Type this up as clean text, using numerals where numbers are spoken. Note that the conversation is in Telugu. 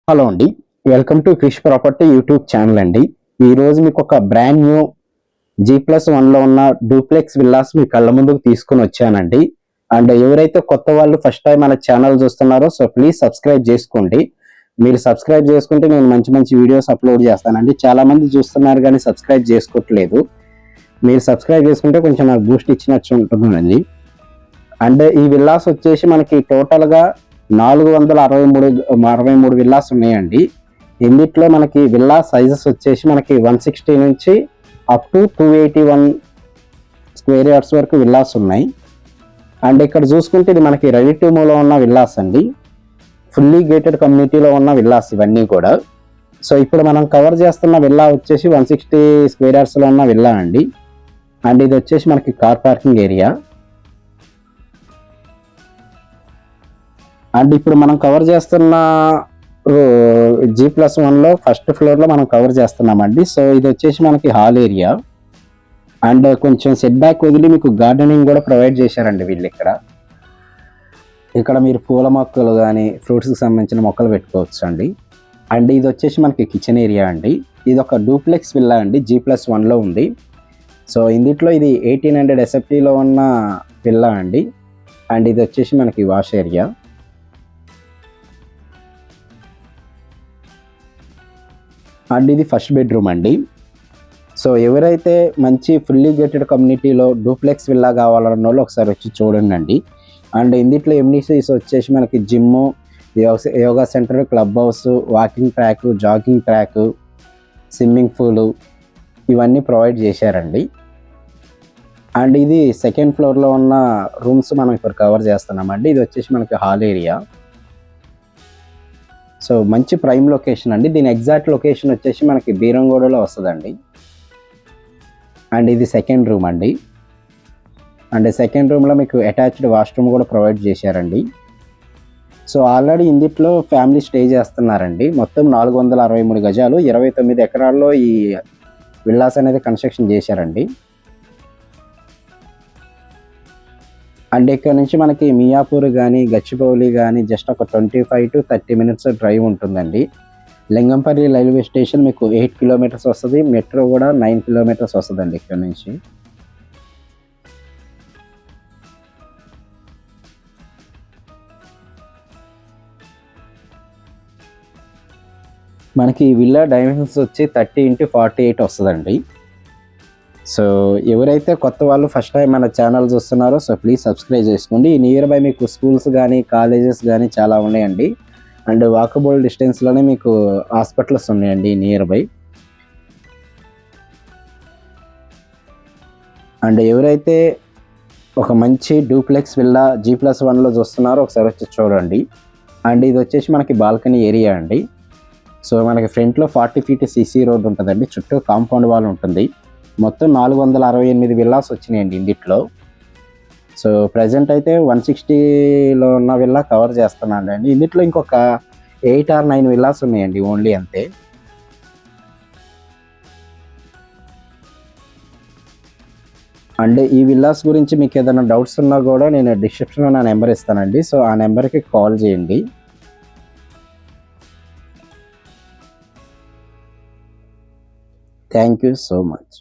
హలో అండి, welcome to Krish property YouTube channel అండి. ఈరోజు మీకు ఒక బ్రాండ్ న్యూ G+1లో ఉన్న డూప్లెక్స్ విల్లాస్ మీ కళ్ళ ముందుకు తీసుకుని వచ్చానండి. అండ్ ఎవరైతే కొత్త వాళ్ళు ఫస్ట్ టైం మన ఛానల్ చూస్తున్నారో ప్లీజ్ సబ్స్క్రైబ్ చేసుకోండి. మీరు సబ్స్క్రైబ్ చేసుకుంటే నేను మంచి మంచి వీడియోస్ అప్లోడ్ చేస్తానండి. చాలా మంది చూస్తున్నారు కానీ సబ్స్క్రైబ్ చేసుకోవట్లేదు. మీరు సబ్స్క్రైబ్ చేసుకుంటే కొంచెం నాకు బూస్ట్ ఇచ్చినట్టు ఉంటుందండి. అండ్ ఈ విల్లాస్ వచ్చేసి మనకి టోటల్గా 463 విల్లాస్ ఉన్నాయండి. ఇందులో మనకి విల్లా సైజెస్ వచ్చేసి మనకి 160 నుంచి అప్ టు 281 స్క్వేర్ యార్డ్స్ వరకు విల్లాస్ ఉన్నాయి. అండ్ ఇక్కడ చూసుకుంటే ఇది మనకి రెడీ టు మూవ్లో ఉన్న విల్లాస్ అండి. ఫుల్లీ గేటెడ్ కమ్యూనిటీలో ఉన్న విల్లాస్ ఇవన్నీ కూడా. సో ఇప్పుడు మనం కవర్ చేస్తున్న విల్లా వచ్చేసి 160 స్క్వేర్ యార్డ్స్లో ఉన్న విల్లా అండి. అండ్ ఇది వచ్చేసి మనకి కార్ పార్కింగ్ ఏరియా. అండ్ ఇప్పుడు మనం కవర్ చేస్తున్న G+1లో ఫస్ట్ ఫ్లోర్లో మనం కవర్ చేస్తున్నామండి. సో ఇది వచ్చేసి మనకి హాల్ ఏరియా. అండ్ కొంచెం సెట్ బ్యాక్ వదిలి మీకు గార్డెనింగ్ కూడా ప్రొవైడ్ చేశారండి వీళ్ళు. ఇక్కడ మీరు పూల మొక్కలు కానీ ఫ్రూట్స్కి సంబంధించిన మొక్కలు పెట్టుకోవచ్చు అండి. అండ్ ఇది వచ్చేసి మనకి కిచెన్ ఏరియా అండి. ఇది ఒక డూప్లెక్స్ విల్లా అండి, G+1లో ఉంది. సో ఇందులో ఇది 1800 SFTలో ఉన్న విల్లా అండి. అండ్ ఇది వచ్చేసి మనకి వాష్ ఏరియా. అండ్ ఇది ఫస్ట్ బెడ్రూమ్ అండి. సో ఎవరైతే మంచి ఫుల్లీ గేటెడ్ కమ్యూనిటీలో డూప్లెక్స్ విల్లా కావాలన్న వాళ్ళు ఒకసారి వచ్చి చూడండి. అండ్ ఇందులో ఎమ్యూనిటీస్ వచ్చేసి మనకి gym, yoga centre, club house, walking track, jogging track, swimming pool ఇవన్నీ ప్రొవైడ్ చేశారండి. అండ్ ఇది సెకండ్ ఫ్లోర్లో ఉన్న రూమ్స్ మనం ఇప్పుడు కవర్ చేస్తున్నామండి. ఇది వచ్చేసి మనకి హాల్ ఏరియా. సో మంచి ప్రైమ్ లొకేషన్ అండి. దీని ఎగ్జాక్ట్ లొకేషన్ వచ్చేసి మనకి బీరంగూడలో వస్తుందండి. అండ్ ఇది సెకండ్ రూమ్ అండి. అండ్ సెకండ్ రూమ్లో మీకు అటాచ్డ్ వాష్రూమ్ కూడా ప్రొవైడ్ చేశారండి. సో ఆల్రెడీ ఇందులో ఫ్యామిలీ స్టే చేస్తున్నారండి. మొత్తం 463 గజాలు 29 ఎకరాల్లో ఈ విల్లాస్ అనేది కన్స్ట్రక్షన్ చేశారండి. అండ్ ఇక్కడ నుంచి మనకి మియాపూర్ కానీ గచ్చిబౌలి కానీ జస్ట్ ఒక 25 to 30 minutes డ్రైవ్ ఉంటుందండి. లింగంపల్లి రైల్వే స్టేషన్ మీకు 8 kilometers వస్తుంది. మెట్రో కూడా 9 kilometers వస్తుందండి ఇక్కడ నుంచి. మనకి విల్లా డైమెన్షన్స్ వచ్చి 30 into 48 వస్తుందండి. సో ఎవరైతే కొత్త వాళ్ళు ఫస్ట్ టైం మన ఛానల్ చూస్తున్నారో ప్లీజ్ సబ్స్క్రైబ్ చేసుకోండి. నియర్ బై మీకు స్కూల్స్ కానీ కాలేజెస్ కానీ చాలా ఉన్నాయండి. అండ్ వాకబుల్ డిస్టెన్స్లోనే మీకు హాస్పిటల్స్ ఉన్నాయండి నియర్ బై. అండ్ ఎవరైతే ఒక మంచి డూప్లెక్స్ విల్లా G+1లో చూస్తున్నారో ఒకసారి వచ్చి చూడండి. అండ్ ఇది వచ్చేసి మనకి బాల్కనీ ఏరియా అండి. సో మనకి ఫ్రంట్లో 40 feet CC రోడ్ ఉంటుందండి. చుట్టూ కాంపౌండ్ వాల్ ఉంటుంది. మొత్తం 468 విల్లాస్ వచ్చినాయండి ఇందులో. సో ప్రజెంట్ అయితే 160లో ఉన్న విల్లా కవర్ చేస్తున్నాను అండి. ఇందులో ఇంకొక 8 or 9 విల్లాస్ ఉన్నాయండి ఓన్లీ, అంతే. అండ్ ఈ విల్లాస్ గురించి మీకు ఏదైనా డౌట్స్ ఉన్నా కూడా నేను డిస్క్రిప్షన్లో నా నెంబర్ ఇస్తానండి. సో ఆ నెంబర్కి కాల్ చేయండి. Thank you so much.